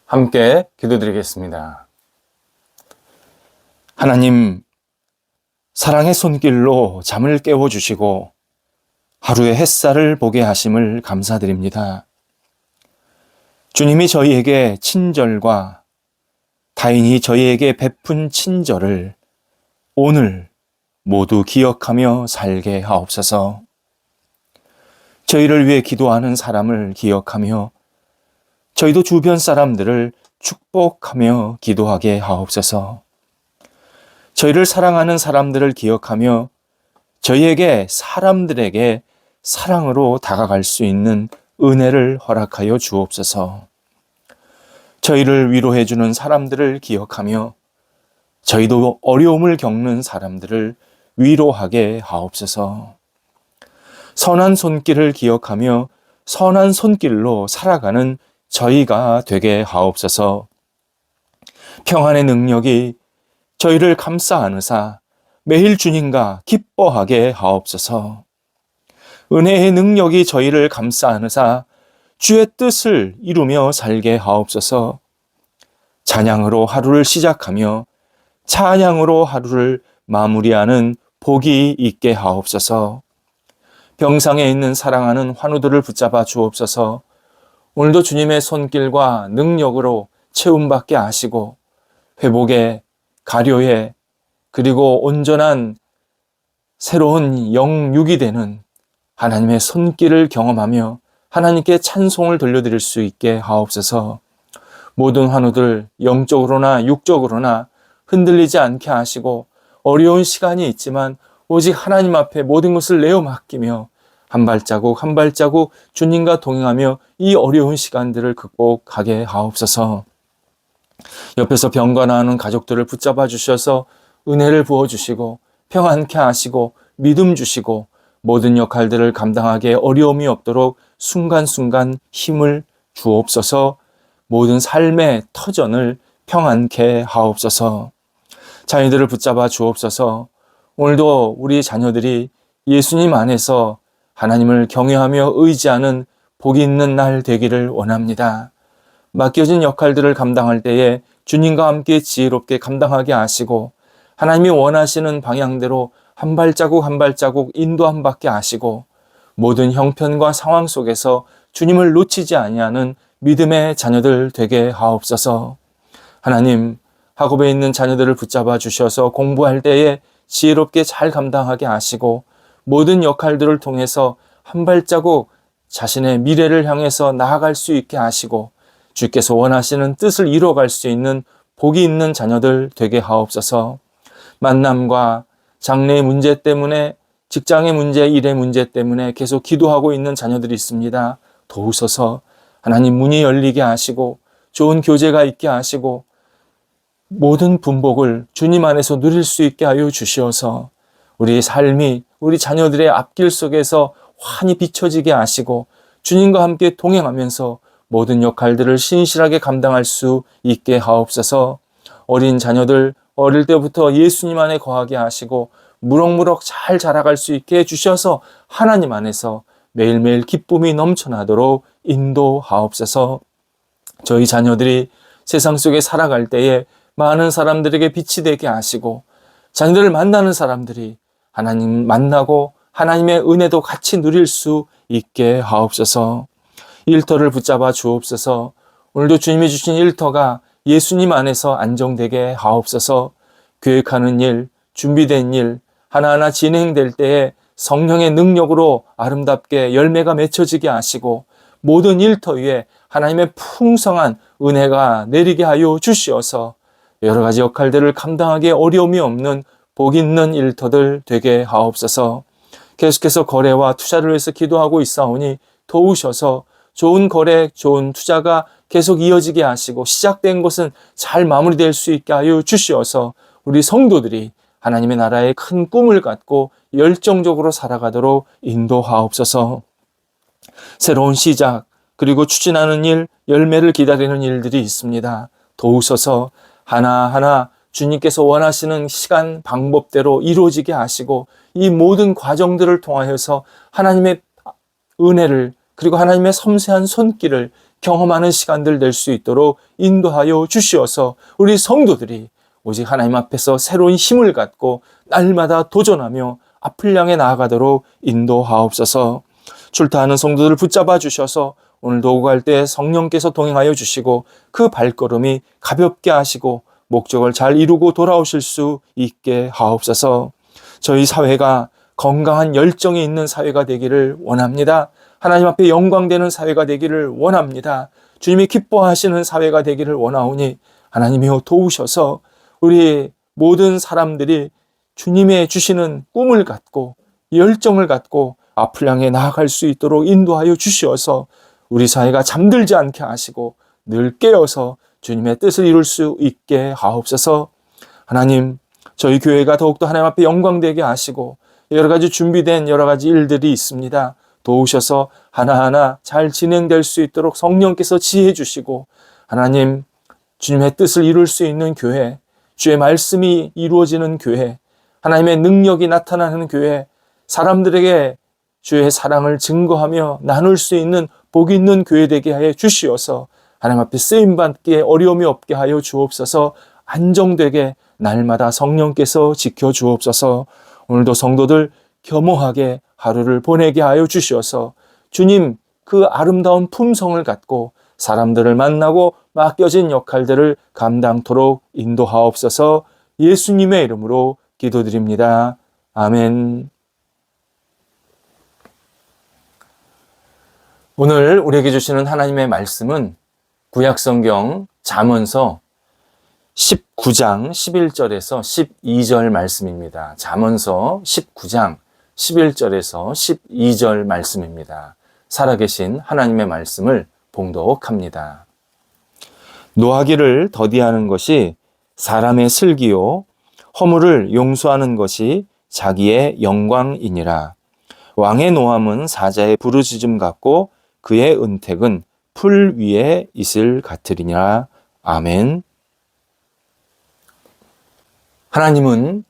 함께 기도드리겠습니다. 하나님, 사랑의 손길로 잠을 깨워주시고 하루의 햇살을 보게 하심을 감사드립니다. 주님이 저희에게 친절과 타인이 저희에게 베푼 친절을 오늘 모두 기억하며 살게 하옵소서. 저희를 위해 기도하는 사람을 기억하며 저희도 주변 사람들을 축복하며 기도하게 하옵소서. 저희를 사랑하는 사람들을 기억하며 저희에게 사람들에게 사랑으로 다가갈 수 있는 은혜를 허락하여 주옵소서. 저희를 위로해 주는 사람들을 기억하며 저희도 어려움을 겪는 사람들을 위로하게 하옵소서. 선한 손길을 기억하며 선한 손길로 살아가는 저희가 되게 하옵소서. 평안의 능력이 저희를 감싸 안으사 매일 주님과 기뻐하게 하옵소서. 은혜의 능력이 저희를 감싸 안으사 주의 뜻을 이루며 살게 하옵소서. 찬양으로 하루를 시작하며 찬양으로 하루를 마무리하는 복이 있게 하옵소서. 병상에 있는 사랑하는 환우들을 붙잡아 주옵소서. 오늘도 주님의 손길과 능력으로 채움받게 하시고 회복에, 가료에, 그리고 온전한 새로운 영육이 되는 하나님의 손길을 경험하며 하나님께 찬송을 돌려드릴 수 있게 하옵소서. 모든 환우들 영적으로나 육적으로나 흔들리지 않게 하시고 어려운 시간이 있지만 오직 하나님 앞에 모든 것을 내어 맡기며 한 발자국 한 발자국 주님과 동행하며 이 어려운 시간들을 극복하게 하옵소서. 옆에서 병관하는 가족들을 붙잡아 주셔서 은혜를 부어주시고 평안케 하시고 믿음 주시고 모든 역할들을 감당하기에 어려움이 없도록 순간순간 힘을 주옵소서. 모든 삶의 터전을 평안케 하옵소서. 자녀들을 붙잡아 주옵소서. 오늘도 우리 자녀들이 예수님 안에서 하나님을 경외하며 의지하는 복이 있는 날 되기를 원합니다. 맡겨진 역할들을 감당할 때에 주님과 함께 지혜롭게 감당하게 하시고 하나님이 원하시는 방향대로 한 발자국 한 발자국 인도함 받게 하시고 모든 형편과 상황 속에서 주님을 놓치지 아니하는 믿음의 자녀들 되게 하옵소서. 하나님, 학업에 있는 자녀들을 붙잡아 주셔서 공부할 때에 지혜롭게 잘 감당하게 하시고 모든 역할들을 통해서 한 발자국 자신의 미래를 향해서 나아갈 수 있게 하시고 주께서 원하시는 뜻을 이루어갈 수 있는 복이 있는 자녀들 되게 하옵소서. 만남과 장래의 문제 때문에 직장의 문제, 일의 문제 때문에 계속 기도하고 있는 자녀들이 있습니다. 도우소서. 하나님 문이 열리게 하시고 좋은 교제가 있게 하시고 모든 분복을 주님 안에서 누릴 수 있게 하여 주시어서 우리의 삶이 우리 자녀들의 앞길 속에서 환히 비춰지게 하시고 주님과 함께 동행하면서 모든 역할들을 신실하게 감당할 수 있게 하옵소서. 어린 자녀들 어릴 때부터 예수님 안에 거하게 하시고 무럭무럭 잘 자라갈 수 있게 해주셔서 하나님 안에서 매일매일 기쁨이 넘쳐나도록 인도하옵소서. 저희 자녀들이 세상 속에 살아갈 때에 많은 사람들에게 빛이 되게 하시고 자녀들을 만나는 사람들이 하나님 만나고 하나님의 은혜도 같이 누릴 수 있게 하옵소서. 일터를 붙잡아 주옵소서. 오늘도 주님이 주신 일터가 예수님 안에서 안정되게 하옵소서. 계획하는 일, 준비된 일 하나하나 진행될 때에 성령의 능력으로 아름답게 열매가 맺혀지게 하시고 모든 일터 위에 하나님의 풍성한 은혜가 내리게 하여 주시어서 여러 가지 역할들을 감당하기에 어려움이 없는 복 있는 일터들 되게 하옵소서. 계속해서 거래와 투자를 위해서 기도하고 있사오니 도우셔서 좋은 거래, 좋은 투자가 계속 이어지게 하시고 시작된 것은 잘 마무리될 수 있게 하여 주시어서 우리 성도들이 하나님의 나라의 큰 꿈을 갖고 열정적으로 살아가도록 인도하옵소서. 새로운 시작, 그리고 추진하는 일, 열매를 기다리는 일들이 있습니다. 도우셔서 하나하나 주님께서 원하시는 시간 방법대로 이루어지게 하시고 이 모든 과정들을 통하여서 하나님의 은혜를 그리고 하나님의 섬세한 손길을 경험하는 시간들 될 수 있도록 인도하여 주시어서 우리 성도들이 오직 하나님 앞에서 새로운 힘을 갖고 날마다 도전하며 앞을 향해 나아가도록 인도하옵소서. 출타하는 성도들을 붙잡아 주셔서 오늘도 오고 갈 때 성령께서 동행하여 주시고 그 발걸음이 가볍게 하시고 목적을 잘 이루고 돌아오실 수 있게 하옵소서. 저희 사회가 건강한 열정이 있는 사회가 되기를 원합니다. 하나님 앞에 영광되는 사회가 되기를 원합니다. 주님이 기뻐하시는 사회가 되기를 원하오니 하나님이여 도우셔서 우리 모든 사람들이 주님의 주시는 꿈을 갖고 열정을 갖고 앞을 향해 나아갈 수 있도록 인도하여 주시어서 우리 사회가 잠들지 않게 하시고 늘 깨어서 주님의 뜻을 이룰 수 있게 하옵소서. 하나님, 저희 교회가 더욱더 하나님 앞에 영광되게 하시고 여러 가지 준비된 여러 가지 일들이 있습니다. 도우셔서 하나하나 잘 진행될 수 있도록 성령께서 지혜 주시고 하나님, 주님의 뜻을 이룰 수 있는 교회, 주의 말씀이 이루어지는 교회, 하나님의 능력이 나타나는 교회, 사람들에게 주의 사랑을 증거하며 나눌 수 있는 복 있는 교회 되게 하여 주시어서 하나님 앞에 쓰임받기에 어려움이 없게 하여 주옵소서. 안정되게 날마다 성령께서 지켜주옵소서. 오늘도 성도들 겸허하게 하루를 보내게 하여 주시어서 주님 그 아름다운 품성을 갖고 사람들을 만나고 맡겨진 역할들을 감당토록 인도하옵소서. 예수님의 이름으로 기도드립니다. 아멘. 오늘 우리에게 주시는 하나님의 말씀은 구약성경 잠언서 19장 11절에서 12절 말씀입니다. 잠언서 19장 11절에서 12절 말씀입니다. 살아계신 하나님의 말씀을 봉독합니다. 노하기를 더디하는 것이 사람의 슬기요 허물을 용서하는 것이 자기의 영광이니라. 왕의 노함은 사자의 부르짖음 같고 그의 은택은 풀 위에 있을 같으리냐. 아멘. 하나님은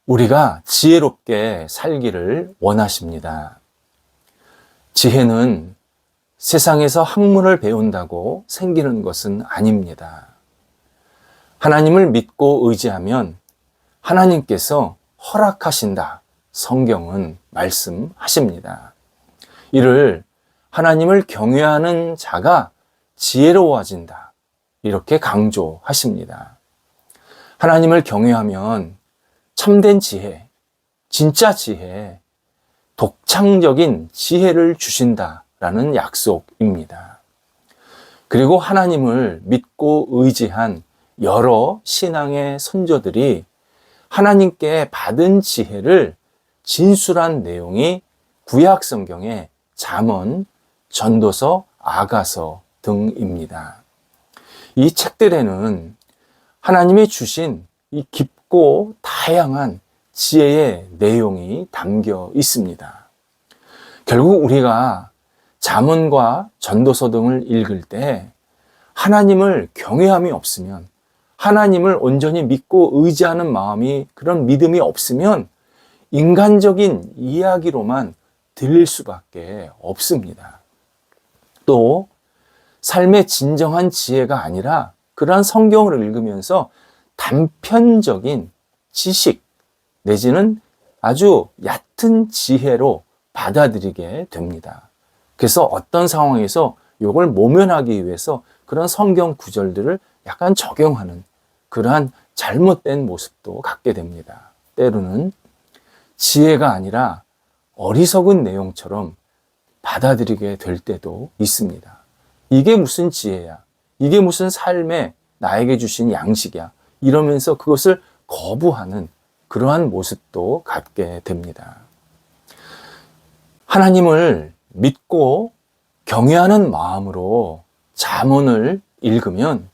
우리가 지혜롭게 살기를 원하십니다. 지혜는 세상에서 학문을 배운다고 생기는 것은 아닙니다. 하나님을 믿고 의지하면 하나님께서 허락하신다. 성경은 말씀하십니다. 이를 하나님을 경외하는 자가 지혜로워진다. 이렇게 강조하십니다. 하나님을 경외하면 참된 지혜, 진짜 지혜, 독창적인 지혜를 주신다라는 약속입니다. 그리고 하나님을 믿고 의지한 여러 신앙의 선조들이 하나님께 받은 지혜를 진술한 내용이 구약 성경의 잠언, 전도서, 아가서 등입니다. 이 책들에는 하나님이 주신 이 깊고 다양한 지혜의 내용이 담겨 있습니다. 결국 우리가 잠언과 전도서 등을 읽을 때 하나님을 경외함이 없으면, 하나님을 온전히 믿고 의지하는 마음이, 그런 믿음이 없으면 인간적인 이야기로만 들릴 수밖에 없습니다. 또 삶의 진정한 지혜가 아니라 그러한 성경을 읽으면서 단편적인 지식 내지는 아주 얕은 지혜로 받아들이게 됩니다. 그래서 어떤 상황에서 이걸 모면하기 위해서 그런 성경 구절들을 약간 적용하는 그러한 잘못된 모습도 갖게 됩니다. 때로는 지혜가 아니라 어리석은 내용처럼 받아들이게 될 때도 있습니다. 이게 무슨 지혜야? 이게 무슨 삶에 나에게 주신 양식이야? 이러면서 그것을 거부하는 그러한 모습도 갖게 됩니다. 하나님을 믿고 경외하는 마음으로 잠언을 읽으면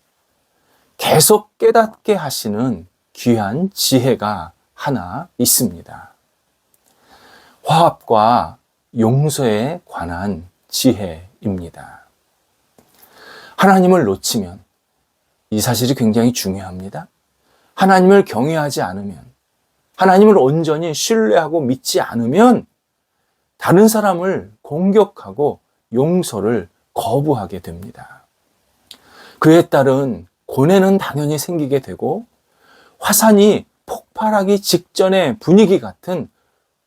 계속 깨닫게 하시는 귀한 지혜가 하나 있습니다. 화합과 용서에 관한 지혜입니다. 하나님을 놓치면, 이 사실이 굉장히 중요합니다. 하나님을 경외하지 않으면, 하나님을 온전히 신뢰하고 믿지 않으면 다른 사람을 공격하고 용서를 거부하게 됩니다. 그에 따른 고뇌는 당연히 생기게 되고 화산이 폭발하기 직전의 분위기 같은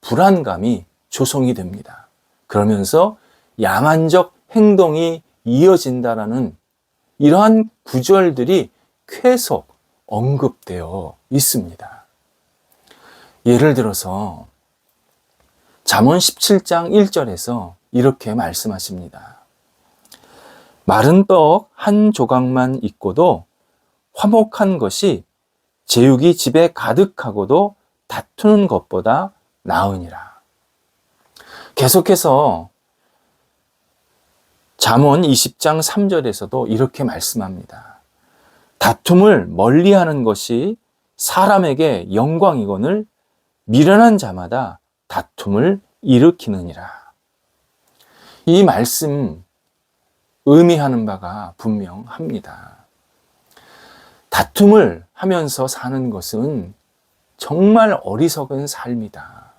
불안감이 조성이 됩니다. 그러면서 야만적 행동이 이어진다라는 이러한 구절들이 계속 언급되어 있습니다. 예를 들어서 잠언 17장 1절에서 이렇게 말씀하십니다. 마른 떡 한 조각만 있고도 화목한 것이 제육이 집에 가득하고도 다투는 것보다 나으니라. 계속해서 잠언 20장 3절에서도 이렇게 말씀합니다. 다툼을 멀리하는 것이 사람에게 영광이거늘 미련한 자마다 다툼을 일으키느니라. 이 말씀 의미하는 바가 분명합니다. 다툼을 하면서 사는 것은 정말 어리석은 삶이다.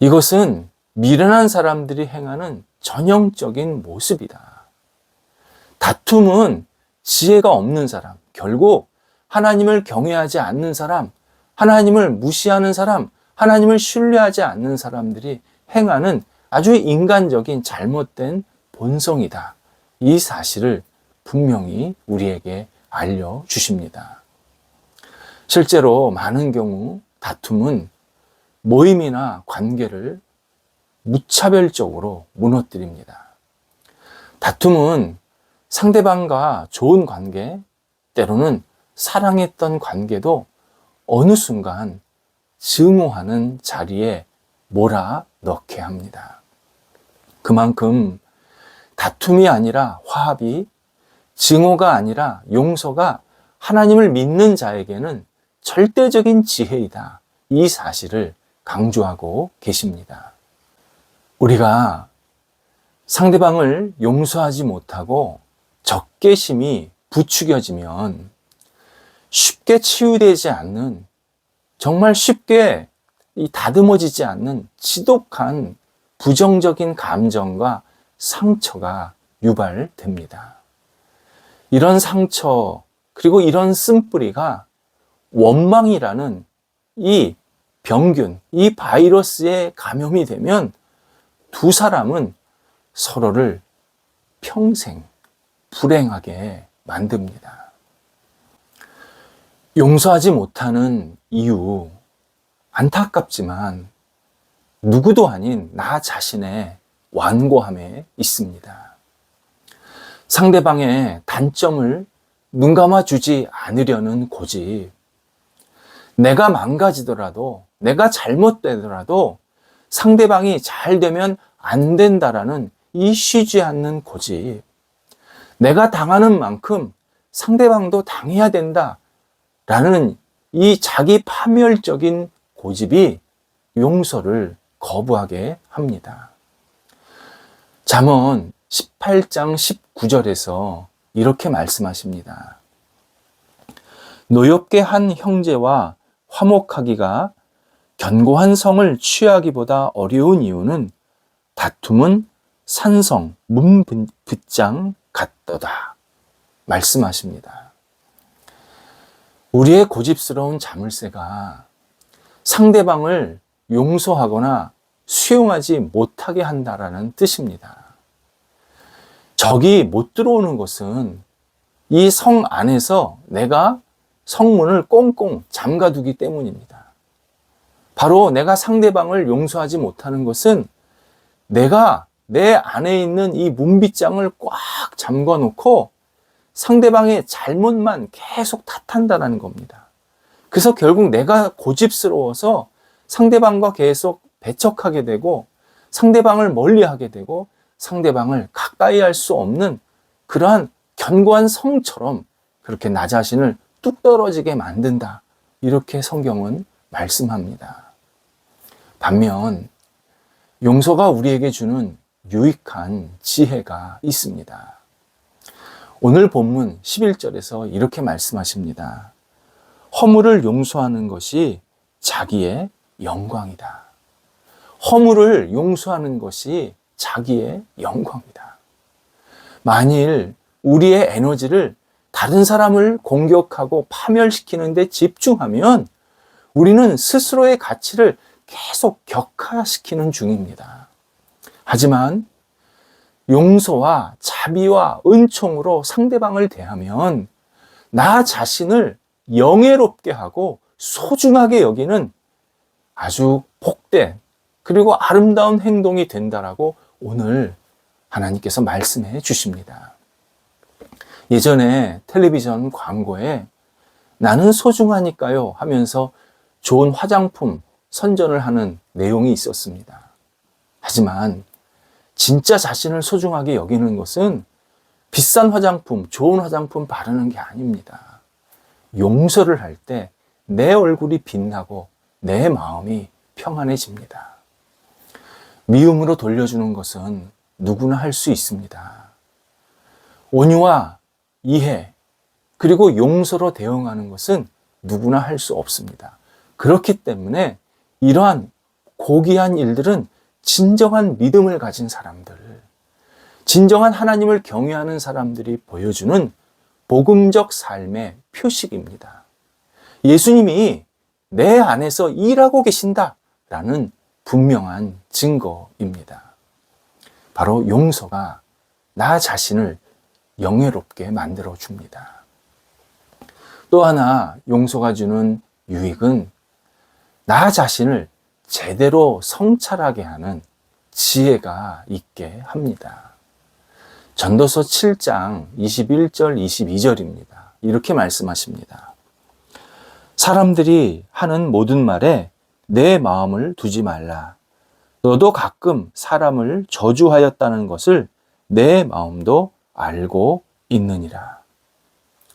이것은 미련한 사람들이 행하는 전형적인 모습이다. 다툼은 지혜가 없는 사람, 결국 하나님을 경외하지 않는 사람, 하나님을 무시하는 사람, 하나님을 신뢰하지 않는 사람들이 행하는 아주 인간적인 잘못된 본성이다. 이 사실을 분명히 우리에게 알려주십니다. 실제로 많은 경우 다툼은 모임이나 관계를 무차별적으로 무너뜨립니다. 다툼은 상대방과 좋은 관계, 때로는 사랑했던 관계도 어느 순간 증오하는 자리에 몰아넣게 합니다. 그만큼 다툼이 아니라 화합이, 증오가 아니라 용서가 하나님을 믿는 자에게는 절대적인 지혜이다. 이 사실을 강조하고 계십니다. 우리가 상대방을 용서하지 못하고 적개심이 부추겨지면 쉽게 치유되지 않는, 정말 쉽게 다듬어지지 않는 지독한 부정적인 감정과 상처가 유발됩니다. 이런 상처, 그리고 이런 쓴뿌리가 원망이라는 이 병균, 이 바이러스에 감염이 되면 두 사람은 서로를 평생 불행하게 만듭니다. 용서하지 못하는 이유, 안타깝지만 누구도 아닌 나 자신의 완고함에 있습니다. 상대방의 단점을 눈감아 주지 않으려는 고집, 내가 망가지더라도, 내가 잘못되더라도 상대방이 잘 되면 안 된다라는 이 쉬지 않는 고집, 내가 당하는 만큼 상대방도 당해야 된다라는 이 자기 파멸적인 고집이 용서를 거부하게 합니다. 잠언 18장 19절에서 이렇게 말씀하십니다. 노엽게 한 형제와 화목하기가 견고한 성을 취하기보다 어려운 이유는 다툼은 산성, 문붙장 같도다. 말씀하십니다. 우리의 고집스러운 자물쇠가 상대방을 용서하거나 수용하지 못하게 한다라는 뜻입니다. 적이 못 들어오는 것은 이 성 안에서 내가 성문을 꽁꽁 잠가두기 때문입니다. 바로 내가 상대방을 용서하지 못하는 것은 내가 내 안에 있는 이 문빗장을 꽉 잠궈놓고 상대방의 잘못만 계속 탓한다는 겁니다. 그래서 결국 내가 고집스러워서 상대방과 계속 배척하게 되고 상대방을 멀리하게 되고 상대방을 가까이 할 수 없는 그러한 견고한 성처럼 그렇게 나 자신을 뚝 떨어지게 만든다. 이렇게 성경은 말씀합니다. 반면 용서가 우리에게 주는 유익한 지혜가 있습니다. 오늘 본문 11절에서 이렇게 말씀하십니다. 허물을 용서하는 것이 자기의 영광이다. 허물을 용서하는 것이 자기의 영광이다. 만일 우리의 에너지를 다른 사람을 공격하고 파멸시키는 데 집중하면 우리는 스스로의 가치를 계속 격하시키는 중입니다. 하지만 용서와 자비와 은총으로 상대방을 대하면 나 자신을 영예롭게 하고 소중하게 여기는 아주 복된 그리고 아름다운 행동이 된다라고 오늘 하나님께서 말씀해 주십니다. 예전에 텔레비전 광고에 나는 소중하니까요 하면서 좋은 화장품 선전을 하는 내용이 있었습니다. 하지만 진짜 자신을 소중하게 여기는 것은 비싼 화장품, 좋은 화장품 바르는 게 아닙니다. 용서를 할 때 내 얼굴이 빛나고 내 마음이 평안해집니다. 미움으로 돌려주는 것은 누구나 할 수 있습니다. 온유와 이해, 그리고 용서로 대응하는 것은 누구나 할 수 없습니다. 그렇기 때문에 이러한 고귀한 일들은 진정한 믿음을 가진 사람들, 진정한 하나님을 경외하는 사람들이 보여주는 복음적 삶의 표식입니다. 예수님이 내 안에서 일하고 계신다라는 분명한 증거입니다. 바로 용서가 나 자신을 영예롭게 만들어 줍니다. 또 하나 용서가 주는 유익은 나 자신을 제대로 성찰하게 하는 지혜가 있게 합니다. 전도서 7장 21절 22절입니다. 이렇게 말씀하십니다. 사람들이 하는 모든 말에 내 마음을 두지 말라. 너도 가끔 사람을 저주하였다는 것을 내 마음도 알고 있느니라.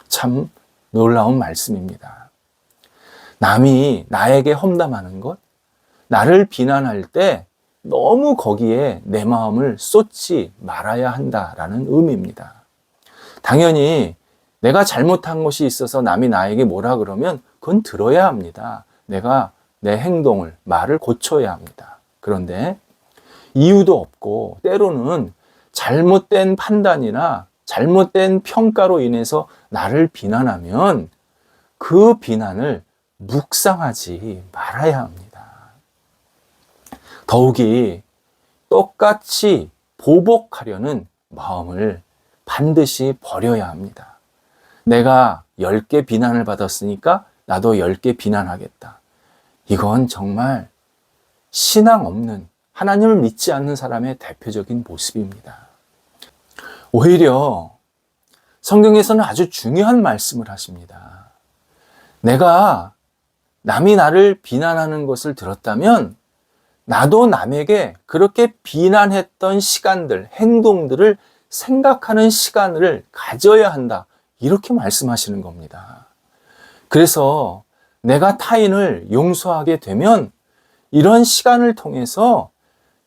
참 놀라운 말씀입니다. 남이 나에게 험담하는 것, 나를 비난할 때 너무 거기에 내 마음을 쏟지 말아야 한다라는 의미입니다. 당연히 내가 잘못한 것이 있어서 남이 나에게 뭐라 그러면 그건 들어야 합니다. 내가 내 행동을, 말을 고쳐야 합니다. 그런데 이유도 없고 때로는 잘못된 판단이나 잘못된 평가로 인해서 나를 비난하면 그 비난을 묵상하지 말아야 합니다. 더욱이 똑같이 보복하려는 마음을 반드시 버려야 합니다. 내가 10개 비난을 받았으니까 나도 10개 비난하겠다. 이건 정말 신앙 없는, 하나님을 믿지 않는 사람의 대표적인 모습입니다. 오히려 성경에서는 아주 중요한 말씀을 하십니다. 내가 남이 나를 비난하는 것을 들었다면 나도 남에게 그렇게 비난했던 시간들, 행동들을 생각하는 시간을 가져야 한다. 이렇게 말씀하시는 겁니다. 그래서 내가 타인을 용서하게 되면 이런 시간을 통해서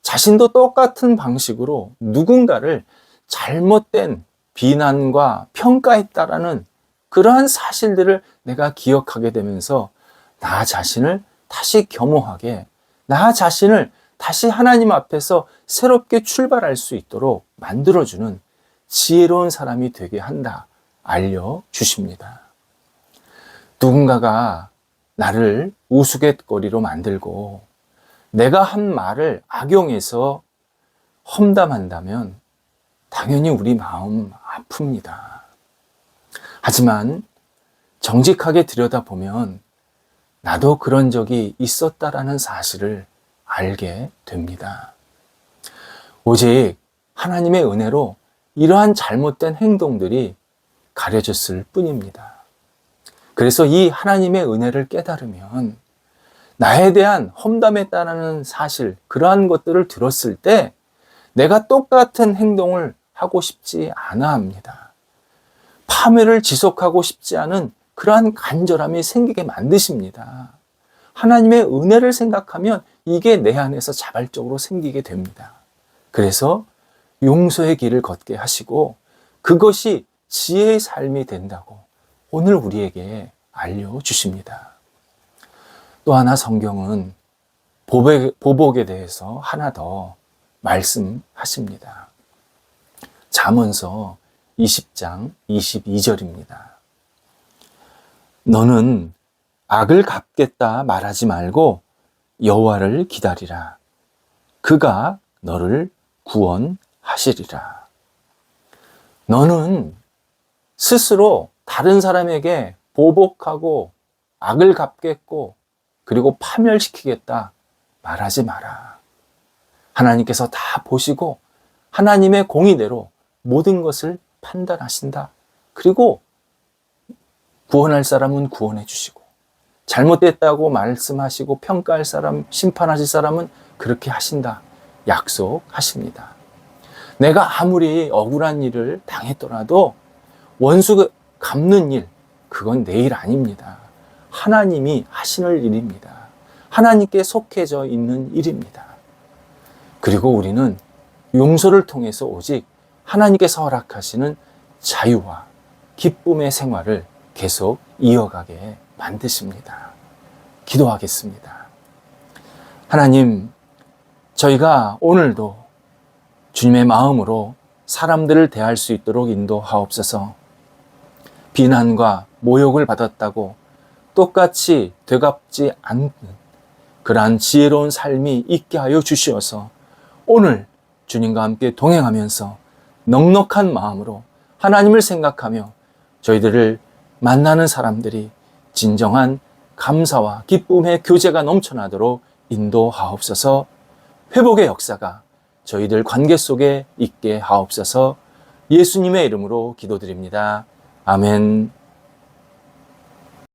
자신도 똑같은 방식으로 누군가를 잘못된 비난과 평가했다라는 그러한 사실들을 내가 기억하게 되면서 나 자신을 다시 겸허하게, 나 자신을 다시 하나님 앞에서 새롭게 출발할 수 있도록 만들어주는 지혜로운 사람이 되게 한다 알려주십니다. 누군가가 나를 우스갯거리로 만들고 내가 한 말을 악용해서 험담한다면 당연히 우리 마음 아픕니다. 하지만 정직하게 들여다보면 나도 그런 적이 있었다라는 사실을 알게 됩니다. 오직 하나님의 은혜로 이러한 잘못된 행동들이 가려졌을 뿐입니다. 그래서 이 하나님의 은혜를 깨달으면 나에 대한 험담했다는 사실, 그러한 것들을 들었을 때 내가 똑같은 행동을 하고 싶지 않아 합니다. 파멸을 지속하고 싶지 않은 그러한 간절함이 생기게 만드십니다. 하나님의 은혜를 생각하면 이게 내 안에서 자발적으로 생기게 됩니다. 그래서 용서의 길을 걷게 하시고 그것이 지혜의 삶이 된다고 오늘 우리에게 알려주십니다. 또 하나 성경은 보복에 대해서 하나 더 말씀하십니다. 잠언서 20장 22절입니다. 너는 악을 갚겠다 말하지 말고 여호와를 기다리라. 그가 너를 구원하시리라. 너는 스스로 다른 사람에게 보복하고 악을 갚겠고 그리고 파멸시키겠다 말하지 마라. 하나님께서 다 보시고 하나님의 공의대로 모든 것을 판단하신다. 그리고 구원할 사람은 구원해 주시고 잘못됐다고 말씀하시고 평가할 사람, 심판하실 사람은 그렇게 하신다. 약속하십니다. 내가 아무리 억울한 일을 당했더라도 원수 갚는 일, 그건 내 일 아닙니다. 하나님이 하시는 일입니다. 하나님께 속해져 있는 일입니다. 그리고 우리는 용서를 통해서 오직 하나님께서 허락하시는 자유와 기쁨의 생활을 계속 이어가게 만드십니다. 기도하겠습니다. 하나님, 저희가 오늘도 주님의 마음으로 사람들을 대할 수 있도록 인도하옵소서. 비난과 모욕을 받았다고 똑같이 되갚지 않는 그러한 지혜로운 삶이 있게 하여 주시어서 오늘 주님과 함께 동행하면서 넉넉한 마음으로 하나님을 생각하며 저희들을 만나는 사람들이 진정한 감사와 기쁨의 교제가 넘쳐나도록 인도하옵소서. 회복의 역사가 저희들 관계 속에 있게 하옵소서. 예수님의 이름으로 기도드립니다. 아멘.